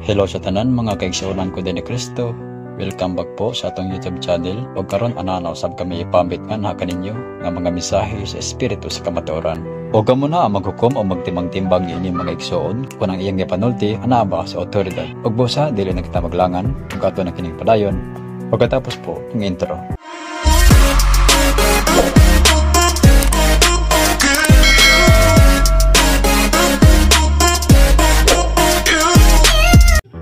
Hello sa tanan mga kaigsuonan ko din ni Kristo. Welcome back po sa atong YouTube channel. O karon ananaw sab kami ipambit nga na kaninyo nga mga mensahe sa espiritu sa kamatuoran. O kamo na maghukom o magtimbang-timbang inyong mga igsuon kung ang iyang gipanulti ana ba sa otoridad. Og busa dili na kita maglangan ug ato na kining padayon. Pagkatapos po ang intro.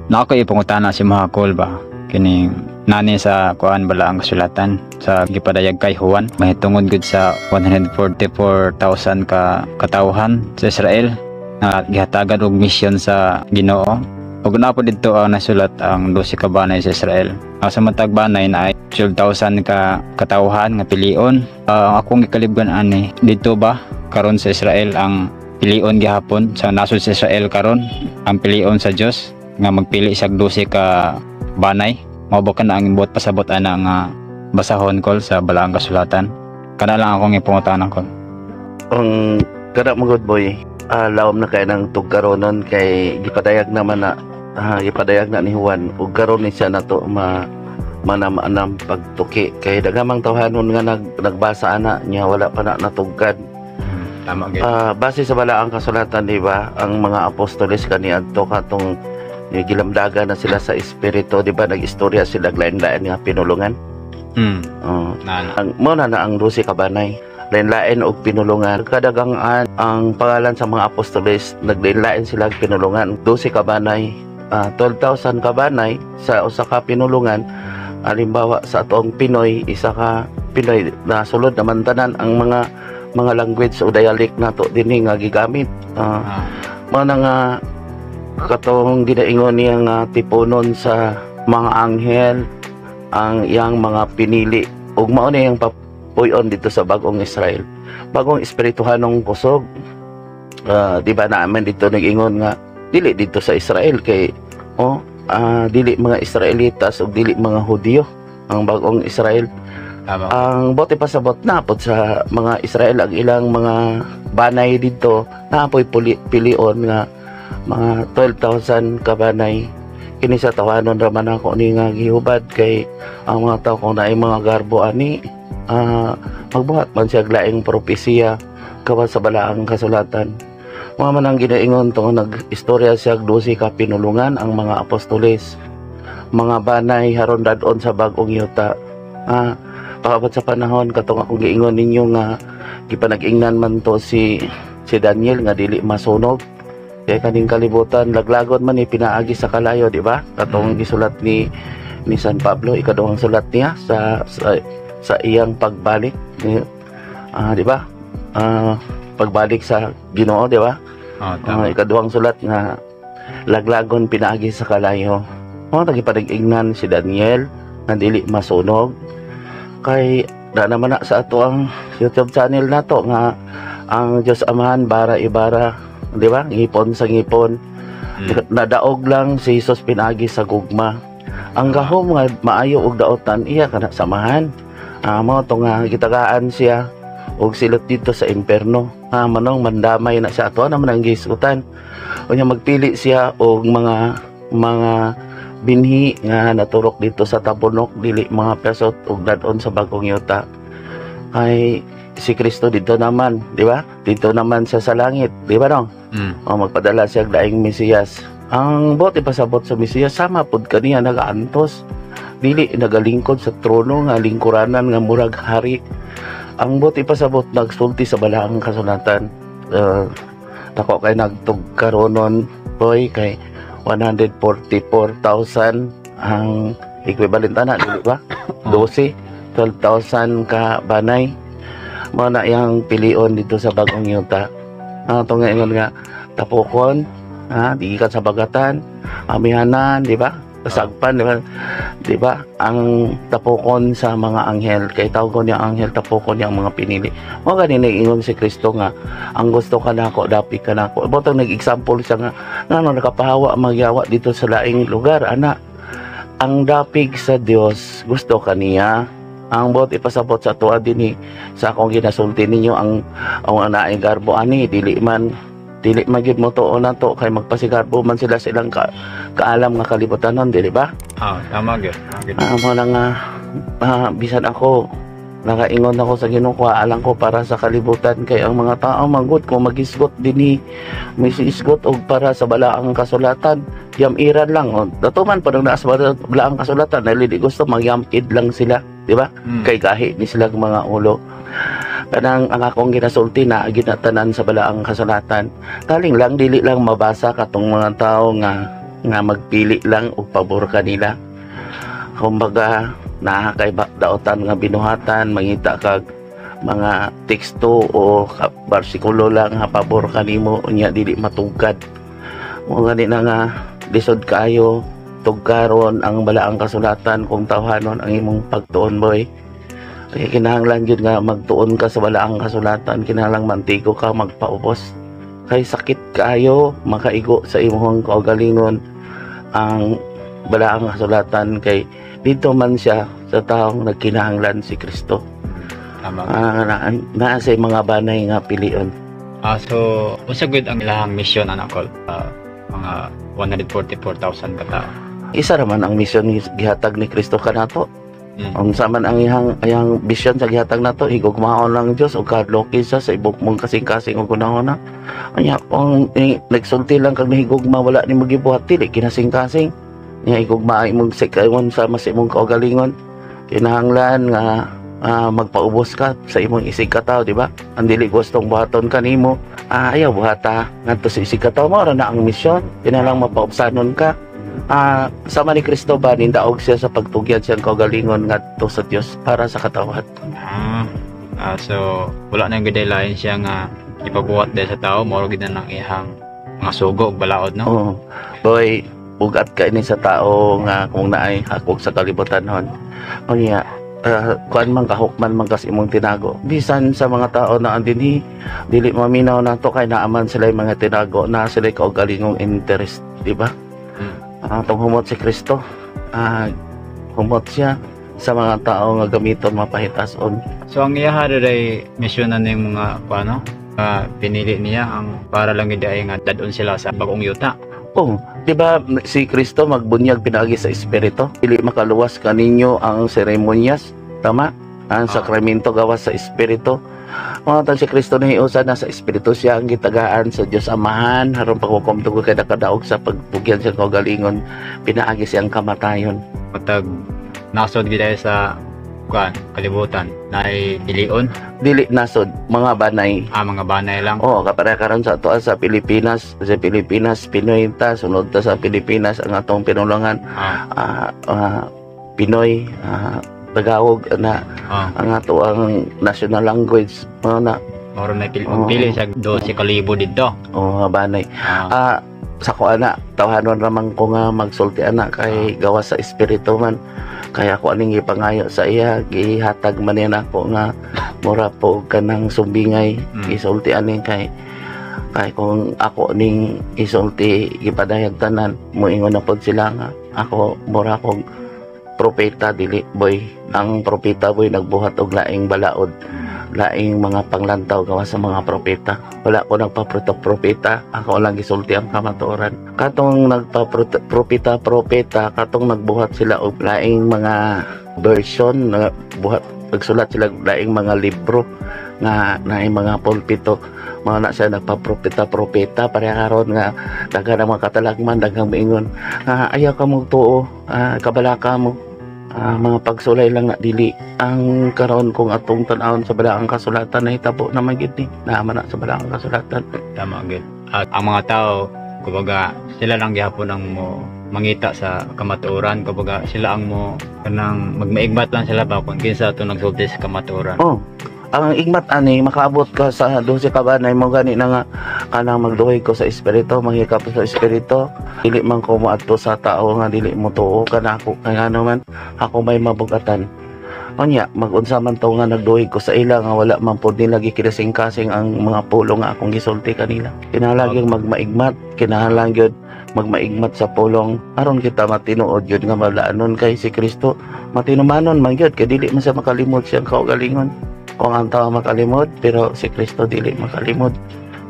Na ako ipangutana si Mahakol ba kining nani sa kuan bala ang kasulatan sa gipadayag kay Juan mahitungod gud sa 144,000 ka katawhan sa Israel na gihatagan og mission sa Ginoo. Ug na po didto ang nasulat ang 12 ka banay sa Israel. Ang sa matag banay na ay 12,000 ka katawhan nga pilion. Ang akong gikalibgan ani didto ba karon sa Israel ang pilion gihapon sa nasod sa Israel karon ang pilion sa Dios nga magpili sa 12 ka banay. Mao ba kana ang imbuot pasabot ana nga basahon kol sa balaang kasulatan. Kana lang akong ipangutanan ko. Ang kada mo good boy, lawom na kay nang tugkaronon kay gipadayag naman na gipadayag na ni Juan ug karon ni siya nato manam-anam pagtuki kay dagamang tawhanon nga nagbasa ana nya wala pa na natugkad. Tama gyud. Base sa balaang kasulatan, di ba, ang mga apostoles kaniadto katong gilamdaga na sila sa espiritu, di ba, nag-istorya sila lain-lain nga pinulungan. Mo na ang 12 ka banay lain-lain og pinulungan kadagangan ang pangalan sa mga apostoles naglain-lain sila pinulungan 12 ka banay, 12,000 ka banay sa usa ka pinulungan. Halimbawa sa atong Pinoy, isa ka Pinoy na sulod naman tanan ang mga language o dialect nato dinhi nga gigamit. Mga nga katong ginaingon niya nga tiponon sa mga anghel ang iyang mga pinili ug mao na yang papuyon dito sa bagong Israel, bagong espirituhanong kusog. Di ba naman dito nag-ingon nga dili dito sa Israel kay dili mga Israelitas ug dili mga Hudyo ang bagong Israel. Tama. Ang bote pasabot na pod sa mga Israel ang ilang mga banay dito naapoy pilion nga mga 12,000 ka banay. Kini sa tawanon raman ako ni nga gihubad kay ang mga tao kung naay mga garbo ani magbuhat man siya laing propesiya kawas sa balaang kasulatan. Mga man ang ginaingon tong nag-istorya siya 12 ka pinulungan ang mga apostoles, mga banay haron dadon sa bagong yuta. Pakabot sa panahon katong akong giingon ninyo nga gipanag-ingnan man to si Daniel nga dili masunog kay kaning kalibutan laglagon man ni pinaagi sa kalayo, di ba? Katong gisulat ni San Pablo, ikaduhang sulat niya sa iyang pagbalik, di ba? Pagbalik sa Ginoo, di ba? Ikaduhang sulat nga laglagon pinaagi sa kalayo. Nagipanag-ingnan si Daniel nga dili masunog kay na naman na sa ato ang YouTube channel nato nga ang Diyos Amahan bara ibara, di ba? Ngipon sa ngipon. Nadaog lang si Jesus pinagi sa gugma. Ang gahom nga maayo og daotan iya kana samahan. Mao to nga gitagaan siya og silot dito sa imperno. Manong mandamay na siya ato naman ang gisgutan. Unya magpili siya og mga binhi nga naturok dito sa tabunok dili mga pesot ug dadon sa bagong yuta. Ay si Kristo dito naman, di ba? Dito naman siya sa langit, di ba no? Magpadala siya daing Mesiyas. Ang bote pasabot sa Mesiyas sama pud kaniya nagaantos. Dili nagalingkod sa trono nga lingkuranan nga murag hari. Ang bote pasabot nagsulti sa balaang kasulatan. Dako kay nagtugkaronon boy kay 144,000 ang equivalent ana, di ba? 12,000 ka banay. Mao na yang pilion dito sa bagong yuta. Ito nga ingon nga tapokon, di ka sa bagatan, amihanan, di ba? Kasagpan, di ba? Di ba? Ang tapokon sa mga anghel, kay tawag ko niya anghel tapokon yang mga pinili. Mo gani ingon si Kristo nga ang gusto ka nako dapi ka nako. Botong nag-example siya nga ngano nakapahawa magyawa dito sa laing lugar ana. Ang dapig sa Dios gusto kaniya. Ang bot ipasabot sa tuwa dinhi sa akong ginasulti ninyo ang anaing garbo ani dili man dili magyud mo tuon na to kay magpasigarbo man sila silang kaalam nga kalibutan nun, dili ba? Tama gyud. Mo na nga bisan ako nakaingon ako sa Ginoo, alang ko para sa kalibutan kay ang mga tao manggod ko magisgot dinhi misisgot og para sa balaang kasulatan yamiran lang datuman pa nang sa balaang kasulatan dili gusto magyamid lang sila, di ba? Kay gahi ni sila mga ulo. Kanang ang akong ginasulti na ginatanan sa balaang kasulatan kaling lang dili lang mabasa katong mga tao nga magpili lang og pabor kanila. Kumbaga kay daotan nga binuhatan mangita kag mga teksto o bersikulo lang nga pabor kanimo unya dili matugkad. Mo gani na nga lisod kayo tugkaron ang balaang kasulatan kung tawhanon ang imong pagtuon boy. Kaya kinahanglan yun nga magtuon ka sa balaang kasulatan, kinahanglan mantigo ka magpaubos. Kay sakit kayo makaigo sa imong kaugalingon ang balaang kasulatan kay dito man siya sa taong nagkinahanglan si Kristo. Tama. Naa sa mga banay nga pilion. So usa gud ang ilahang mission anak ko, mga 144,000 ka tao. Isa raman ang misyon gihatag ni Kristo kanato. Unsa man ang iyang vision sa gihatag nato, higugmaon lang Dios ug kadloki sa ibok mong kasing-kasing ug kunahona. Anya kung nagsulti lang kag nahigugma wala ni magibuhat dili kinasing-kasing. Nya higugma imong sikayon sa mas imong kaugalingon. Kinahanglan nga magpaubos ka sa imong isig ka tao, di ba? Ang dili gustong buhaton kanimo, ayaw buhata ngadto sa isig ka tao mo ra na ang misyon. Kinahanglan mapaubsanon ka. Sama ni Kristo ba nindaog siya sa pagtugyan siyang kaugalingon ngadto sa Dios para sa katawhan. So wala nang gidaylain siya nga ipabuhat dahil sa tao mao gid nang ihang mga sugo ug balaod, no? Oo. Boy, bugat ka ini sa tao nga kung naay hakog sa kalibutan hon. Unya kuan man kahukman man kas imong tinago. Bisan sa mga tao na andinhi dili maminaw nato kay naaman sila mga tinago na sila kaugalingong interest, di ba? Tong humot si Kristo, humot siya sa mga tao nga gamiton mapahitason. So ang iya day misyonan ning mga paano pinili niya ang para lang gid ay nga dadon sila sa bagong yuta. Oh, di ba si Kristo magbunyag pinagi sa espiritu? Dili makaluwas kaninyo ang seremonyas, tama? Ang sakramento gawas sa espiritu. Mga si Kristo na hiusa na sa espiritu siya ang gitagaan sa Diyos Amahan harong pagkukumtugo kay nakadaog sa pagtugyan sa kaugalingon pinaagi siyang kamatayon. Matag nasod gid sa kalibutan na ilion. Dili nasod mga banay. Mga banay lang. Kapare karon sa atoa sa Pilipinas, Pinoy ta sunod ta sa Pilipinas ang atong pinulungan. Pinoy Tagalog na ang ato ang national language na moro na pili sa 12,000 dito. Banay. Sa ko ana tawhanon ramang ko nga magsulti ana kay gawas sa espiritu man kaya ako aning ipangayo sa iya gihatag man yan ako nga mura po kanang sumbingay isulti aning kay kung ako ning isulti gipadayag tanan moingon na pod sila nga ako mura kog propeta dili boy. Ang propeta boy nagbuhat og laing balaod, laing mga panglantaw gawas sa mga propeta. Wala ko nagpa-propeta, ako lang gisulti ang kamatuoran. Katong nagpa-propeta katong nagbuhat sila og laing mga version na buhat nagsulat sila laing mga libro nga naay mga pulpito mao na siya nagpa-propeta pareha karon nga daghan ang mga katalagman daghang moingon ayaw ka mo tuo kabalaka mo mga pagsulay lang na dili ang karon kung atong tan-awon sa balaang kasulatan na hitabo na magid ni naaman na sa balaang kasulatan. Tama gid. At ang mga tao kumbaga sila lang gyapon ang mo mangita sa kamatuoran, kumbaga sila ang mo kanang magmaigmat lang sila ba kung kinsa to nagsulti sa kamatuoran. Ang igmat ani makaabot ka sa 12 ka banay mo gani na nga kanang magduhay ko sa espiritu, manghikap sa espiritu. Dili man ko moadto sa tao nga dili mo tuo kana ako kaya naman ako may mabugatan. Unya magunsa man to nga nagduhay ko sa ila nga wala man pod nila gikinasing-kasing ang mga pulong nga akong gisulti kanila. Kinahanglan magmaigmat, kinahanglan gyud magmaigmat sa pulong aron kita matinuod gyud nga malaanon kay si Kristo. Matinumanon man gyud kay dili man siya makalimot siyang kaugalingon. Kung ang tao makalimot pero si Kristo dili makalimot.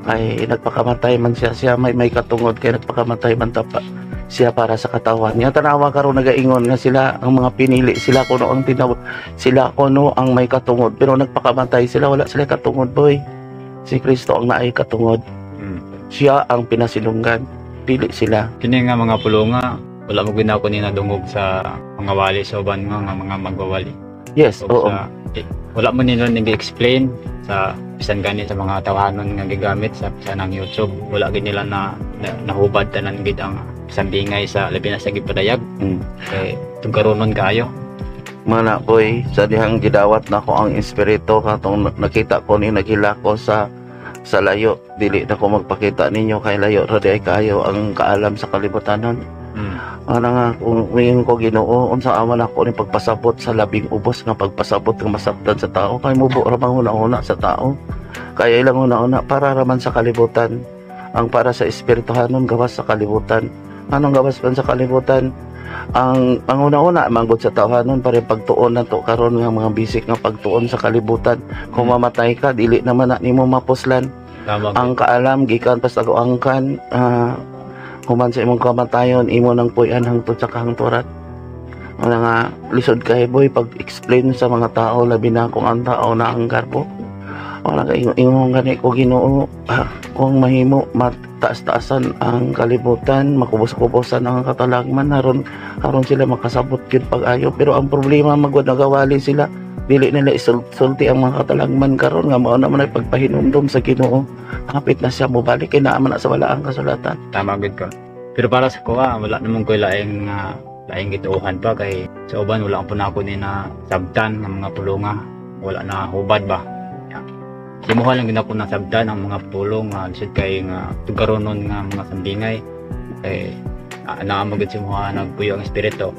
Kay nagpakamatay man siya may katungod kay nagpakamatay man tapa siya para sa katawan niya. Tanawa karon nagaingon nga sila ang mga pinili, sila kuno ang sila kuno ang may katungod, pero nagpakamatay sila, wala sila katungod boy. Si Kristo ang naay katungod. Siya ang pinasilunggan, pili sila. Kini nga mga pulonga, wala mo ginaw ko ni nadungog sa mga wali sa uban nga mga magwawali. Yes, oo. Wala mo nila nag-explain sa bisan gani sa mga tawanon nga gigamit sa nang YouTube. Wala gid nila nahubad tanan gid ang sambingay sa labi na sa gipadayag. Kay tugkaronon kaayo. Mana boy, sa dihang gidawat nako ang espiritu katong nakita ko ni nagilako sa layo. Dili na ko magpakita ninyo kay layo ra di kayo ang kaalam sa kalibutanon. Ana nga kung ngayon ko Ginoo unsa aman ako ni pagpasabot sa labing ubos nga pagpasabot nga masabtan sa tao kay mubo ra bang una sa tao. Kaya ilang una para raman sa kalibutan. Ang para sa espirituhanon gawas sa kalibutan. Anong gawas man sa kalibutan? Ang una-una manggod sa tawanon para pagtuon na to karon nga mga bisik nga pagtuon sa kalibutan. Kung mamatay ka dili naman na nimo mapuslan. Ang kaalam gikan pas taguangkan kuman sa imong kamatayon imo nang puy-an hangtod sa kahangturan. Wala nga lisod kay boy pag explain sa mga tao labi na kung ang tao na ang garbo. Wala ka imong gani ko Ginoo kung mahimo mataas-taasan ang kalibutan, makubos-kubosan ang katalagman aron sila makasabot gyud pag-ayo. Pero ang problema magwad nagawali sila, dili nila isulti ang mga katalagman karon nga mao naman ay pagpahinumdum sa Ginoo. Hapit na siya mobalik kay naa man na sa walaang kasulatan. Tama gid ka. Pero para sa kuha wala namang ko laing gituuhan pa kay sa uban wala po na ako ni na sabtan ng mga pulonga. Wala na hubad ba. Simuha lang gina ko na sabtan ang mga pulong lisod kay nga tugaronon nga mga sambingay. Kay naamagid simuha nagpuyo ang espiritu.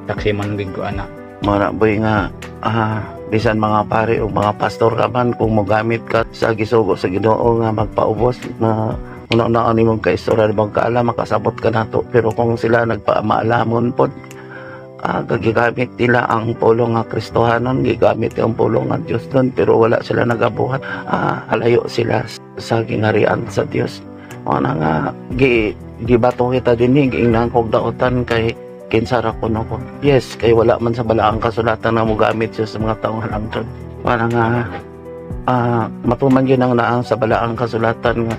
Taksi man gid ko ana. Mara boy nga bisan mga pare o mga pastor ka man kung mogamit ka sa gisugo sa Ginoo nga magpaubos na una-una ni mong kaistorya bang kaalam makasabot ka nato, pero kung sila nagpamaalamon pod gagamit nila ang pulong nga Kristohanon, gigamit ang pulong nga Dios doon, pero wala sila nagabuhat. Halayo sila sa gingharian sa Dios. Ana nga gibato kita dinhi giingnan kog daotan kay kinsara ko no ko. Yes, kay wala man sa balaang kasulatan na mogamit siya sa mga taong halangtod. Para nga matuman yun ang naang sa balaang kasulatan nga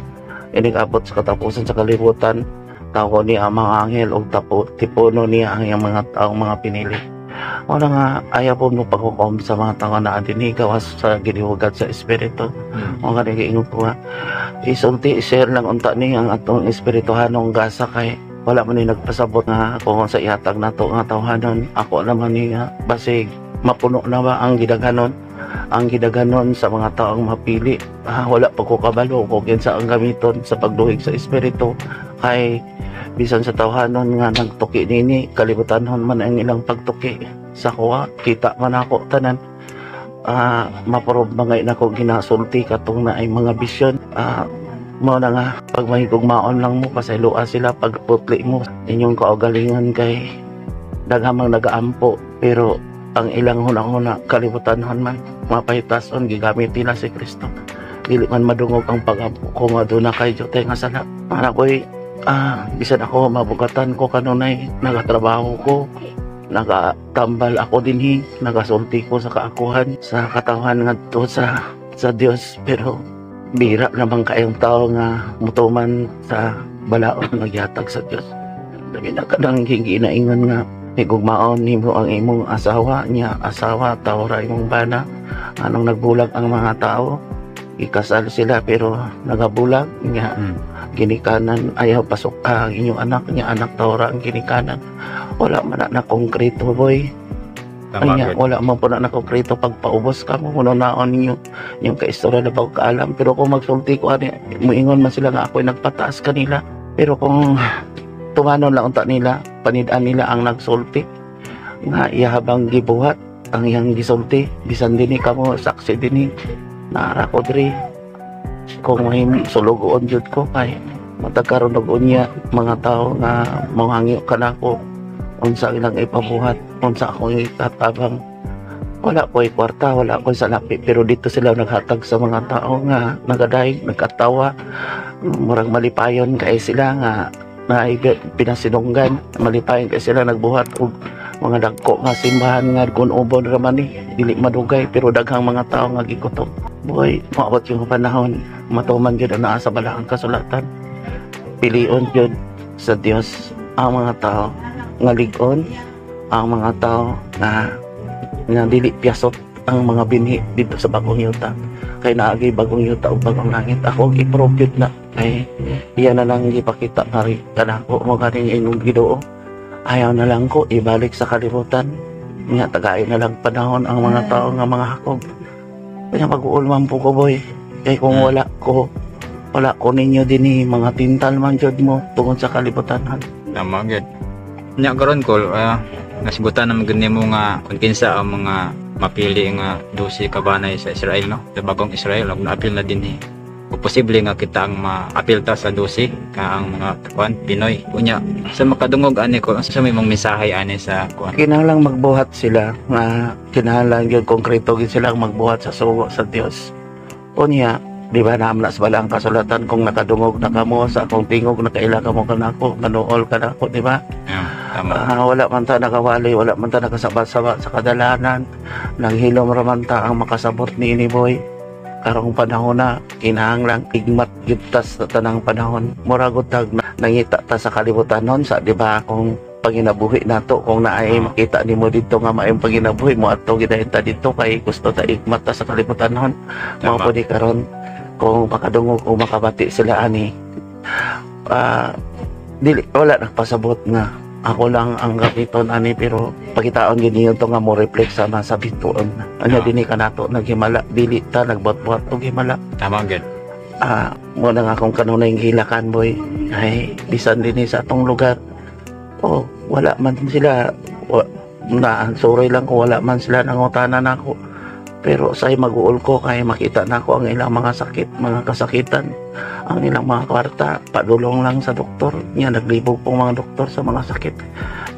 inigabot sa katapusan sa kalibutan. Tao ni ang mga anghel o tipuno niya ang mga taong mga pinili. Wala nga ayaw po mo pagkukom sa mga tao na adinigawas sa ginihugat sa espiritu. Mga nag-iingon ko nga isulti-share lang unta ni ang atong espirituhanong gasa kay wala man ni nagpasabot nga kung sa ihatag nato nga tawhanon. Ako naman ni basig mapuno na ba ang gidaghanon sa mga taong mapili. Wala pa ko kabalo kung kinsa ang gamiton sa pagduhig sa espiritu kay bisan sa tawhanon nga nagtuki nini kalibutanhon man ang ilang pagtuki sa kuha kita man ako tanan. Maprob mangay nako ginasulti katong na ay mga bisyon. Mo na nga pag mahigugmaon lang mo pasayloa sila pagputli mo inyong kaugalingan kay dagamang nagaampo, pero ang ilang hunang-huna kalibutanhon man mapahitason gigamit nila si Kristo. Dili man madungog ang pag-ampo kung aduna kay jote nga sala. Para ko'y bisan ako mabugatan ko kanunay nagatrabaho ko, nagatambal ako dinhi, nagasulti ko sa kaakuhan sa katawan ngadto sa Dios, pero bira naman kayong tao nga mutuman sa balaod nagyatag sa Dios. Dami na kadang ginaingon nga higugmaon nimo ang imong asawa niya, asawa tawra imong bana. Anong nagbulag ang mga tao, ikasal sila pero nagabulag niya. Ginikanan ayaw pasok ang inyong anak niya, anak tawra ang ginikanan. Wala man na konkreto boy. Wala man po na konkreto pagpaubos ka mo naon ninyo yung kaistorya na pagkaalam. Pero kung magsulti ko muingon man sila nga ako'y nagpataas kanila, pero kung tumanon lang unta nila panidaan nila ang nagsulti nga ihabang gibuhat ang iyang gisulti bisan dinhi kamo saksi dinhi naara ko diri kung may sulugoon jud ko kay matagkaroon og unya mga tao nga manghangyo kanako unsa ilang ipabuhat, unsa ako itatabang Wala ko'y kwarta, wala ko'y salapi, pero dito sila naghatag sa mga tao nga nagadaig, nagkatawa, murag malipayon kay sila nga na pinasinunggan, malipayon kay sila nagbuhat og mga dagko nga simbahan nga kun ubon raman ni dili madugay pero daghang mga tao nga gikutom. Boy, maabot yung panahon, matuman gyud ang naa sa balaang kasulatan. Pilion gyud sa Dios ang mga tao nga lig-on, ang mga tao nga dili piyasot ang mga binhi dito sa bagong yuta. Kay naagi bagong yuta ug bagong langit. Ako gi-propute na kay iya na lang gipakita kari kanako mo kaning inyong Ginoo. Ayaw na lang ko ibalik sa kalibutan. Nga tagay na lang panahon ang mga tao nga mga hakog. Kaya mag-uulman po ko boy. Kay kung wala ko ninyo din mga tintal man jud mo tungod sa kalibutan. Tama gid. Nya karon ko nasigutan naman gani mo nga kung kinsa ang mga mapili nga 12 kabanay sa Israel no. Sa bagong Israel og naapil na din o posible nga kita ang ma-apil ta sa 12 ka ang mga kuan Pinoy. Unya sa makadungog ani ko sa may mong mensahe ani sa kuan. Kinahanglang magbuhat sila nga kinahanglang gyud konkreto gyud sila magbuhat sa sugo sa Dios. Unya di ba naamla sa balang kasulatan kung nakadungog na kamo sa akong tingog nakaila ka mo kanako manuol ka nako di ba? Tama. Wala man ta nakawali, wala man ta nakasaba-saba sa kadalanan, nanghilom raman ta ang makasabot ni ini boy. Karong panahon na kinahanglang igmat gyud ta sa tanang panahon. Mura gud tag nangita ta sa kalibutan nun sa di ba kung panginabuhi nato kung naay makita nimo dito nga maayong panginabuhi mo adto gidayon ta dito kay gusto ta igmat ta sa kalibutan nun. Mao pud karon kung makadungog o makabati sila ani dili wala nagpasabot nga ako lang ang gamiton ani pero pagkitaon gid niyo to nga mo reflect sa nasa bituon anya dinhi kanato naghimala dili ta nagbot-bot og himala. Tama gid. Mo na nga akong kanunay gilakan boy ay bisan dinhi sa atong lugar wala man sila na sorry lang kung wala man sila nangutanan nako pero say mag-uol ko kay makita nako ang ilang mga sakit mga kasakitan ang ilang mga kwarta padulong lang sa doktor niya naglibog pong mga doktor sa mga sakit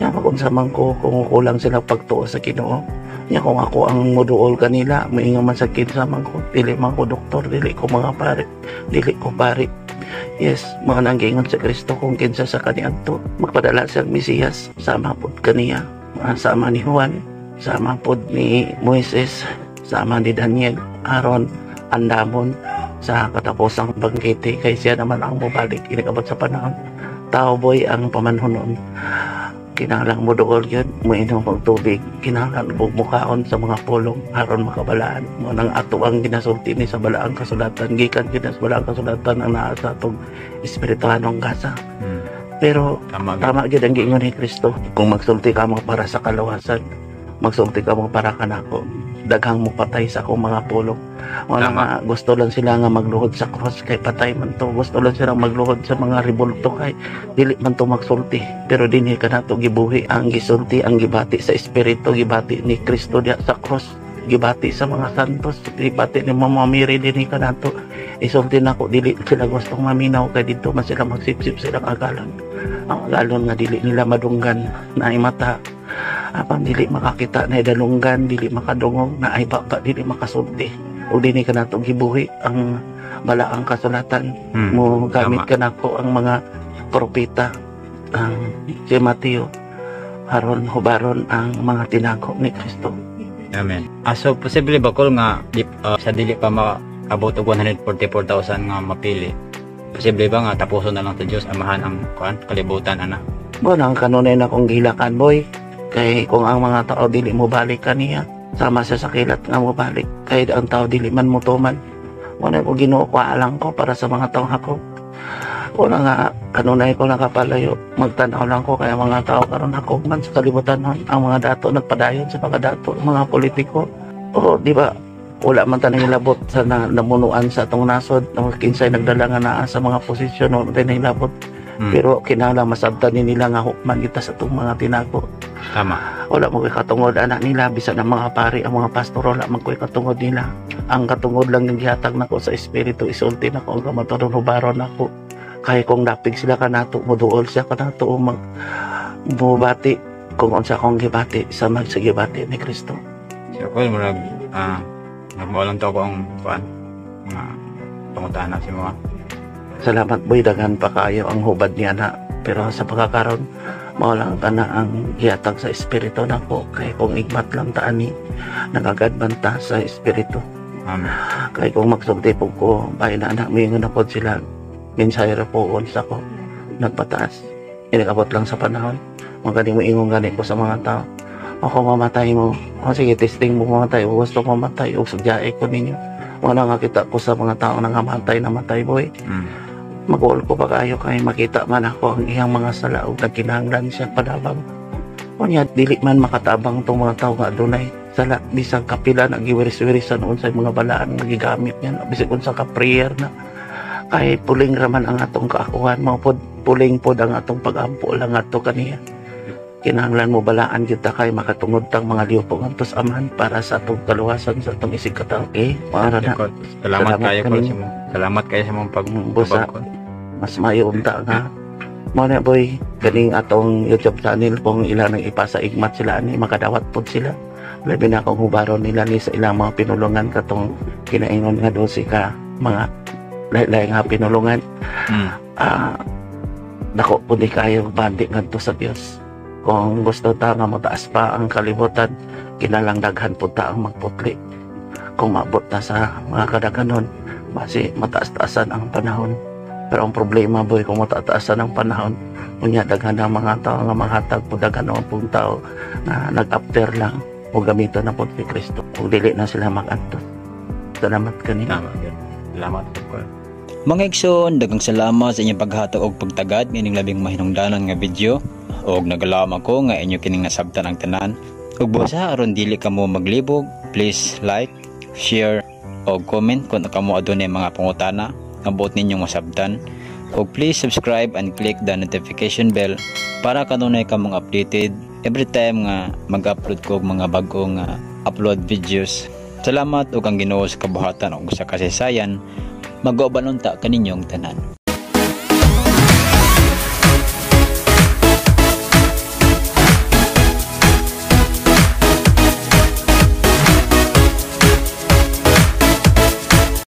niya pag-unsa man ko kung kulang sila pagtuo sa Ginoo niya kung ako ang moduol kanila maingon man sakit sa man ko dili man ko doktor dili ko mga pare dili ko pare. Yes, mga nanggingon sa Kristo kung kinsa sa kaniadto magpadala sa Mesiyas sama pod kaniya sama ni Juan sama pod ni Moises sama ni Daniel aron andamon sa katapusang bangkete kay siya naman ang mubalik inigabot sa panahon tao boy ang pamanhonon kinahanglang mo dool yun mo inom og tubig kinahanglan og mukaon sa mga pulong aron makabalaan mo nang ato ang ginasulti ni sa balaang kasulatan gikan kita sa balaang kasulatan ang naa sa atong espirituhanong kasa. Pero tama gyud ang giingon ni Kristo kung magsulti ka mo para sa kaluwasan magsulti ka mo para kanako daghang mo patay sa akong mga pulong wala nga gusto lang sila nga magluhod sa cross kay patay man to gusto lang sila magluhod sa mga rebulto kay dili man to magsulti pero dinhi kanato gibuhi ang gisulti ang gibati sa espiritu gibati ni Kristo diya sa cross gibati sa mga santos gibati ni Mama Mary dinhi kanato isulti nako dili sila gustong maminaw kay dito man sila magsipsip silang agalon ang agalon nga dili nila madunggan na mata apang dili makakita na dalunggan dili makadungog na ay baba dili makasulti o dili ka nato gibuhi ang balaang kasulatan mo gamit ka nako ang mga propeta ang si Mateo aron hubaron ang mga tinago ni Kristo. Amen. So posible ba kung nga sa dili pa maabot og 144,000 nga mapili posible ba nga tapuson na lang sa Dios amahan ang kalibutan ana? Ang kanunay na kong gilakan boy kay kung ang mga tao dili mo balik kaniya sama sa sakilat nga mo balik kay ang tao dili man mo tuman wala ko Ginoo ko alang ko para sa mga tao ako wala nga kanunay ko nakapalayo magtanaw lang ko kay mga tao karon ako man sa kalibutan ang mga dato nagpadayon sa mga dato mga politiko di ba wala man ta nahilabot sa namunuan sa atong nasod kinsay nagdala nga naa sa mga posisyon wala tayo nahilabot pero kinahanglan masabtan ni nila nga hukman kita sa itong mga tinago. Tama. Wala mo ko'y katungod anak nila bisan ang mga pari ang mga pastor wala man ko'y katungod nila ang katungod lang ng gihatag nako sa espiritu isulti nako ang kamataron hubaron nako kay kung napig sila kanato moduol siya kanato mubati kung unsa akong gibati sa magsagibati ni Kristo. Ako murag nagmaulang to ko ang kuan mga pangutana si mga. Salamat boy, daghan pa kayo ang hubad niya na. Pero sa pagkakaroon, maulang ka na ang gihatag sa espiritu nako. Kay kung igmat lang taani, nagagadbanta sa espiritu. Amen. Kay kung magsugti po ko, bahay na anak, mingon na po sila. Minsayra po sa ko, nagpataas. Inakabot lang sa panahon. Magaling mo ingon gani ko sa mga tao. Ako mamatay mo. O sige, testing mo mamatay. O gusto ko mamatay. O sugyae ko ninyo. Wala nga kita ko sa mga tao na namatay boy. Mag-uol ko pa kayo kay makita man ako ang iyang mga sala o nagkinahanglan siya padabang. O niya, dili man makatabang itong mga tao nga dunay sala. Bisang kapila, nagiwiris-wirisan noon sa mga balaan nagigamit niya. Bisag kung sa ka-prayer na. Kay puling raman ang atong kaakuhan. Puling pod ang atong pag-ampo lang ato kaniya. Kinahanglan mo balaan kita kay makatungod tang mga liyopong antos aman para sa atong kaluwasan sa atong isig kataw. Para na. Salamat kayo ko kanino. sa mo. Salamat kayo sa mong Busa. Mas mayo unta nga. Mo na boy, ganing atong YouTube channel kung ilan ang ipasa igmat sila ni makadawat pod sila. Labi na kung hubaron nila ni sa ilang mga pinulungan katong kinaingon nga 12 ka mga lain nga pinulungan. Dako po di kayo bandi ngadto sa Dios. Kung gusto ta nga mataas pa ang kalibutan, kinalang daghan po ta ang magputli. Kung mabot na sa mga kadaganon, basi mataas-taasan ang panahon. Pero ang problema boy, kung mataas-taasan ang panahon, unya daghan ang mga tao nga manghatag po daghan ang pong tao na nag-after lang o gamiton na po kay Kristo. Kung dili na sila mag-antos. Salamat kanina. Salamat po. Mga igsoon, daghang salamat sa inyong paghatag og pagtagad nining labing mahinungdanon nga video. Og nagalaom ako nga inyo kining nasabtan ang tanan. Ug busa aron dili kamo maglibog, please like, share og comment kung kamo adunay mga pangutana nga buot ninyong masabtan. Og please subscribe and click the notification bell para kanunay kamong updated every time nga mag-upload ko og mga bag-ong upload videos. Salamat ug ang Ginoo sa kabuhatan ug sa kasaysayan. Mag-uban unta kaninyong tanan.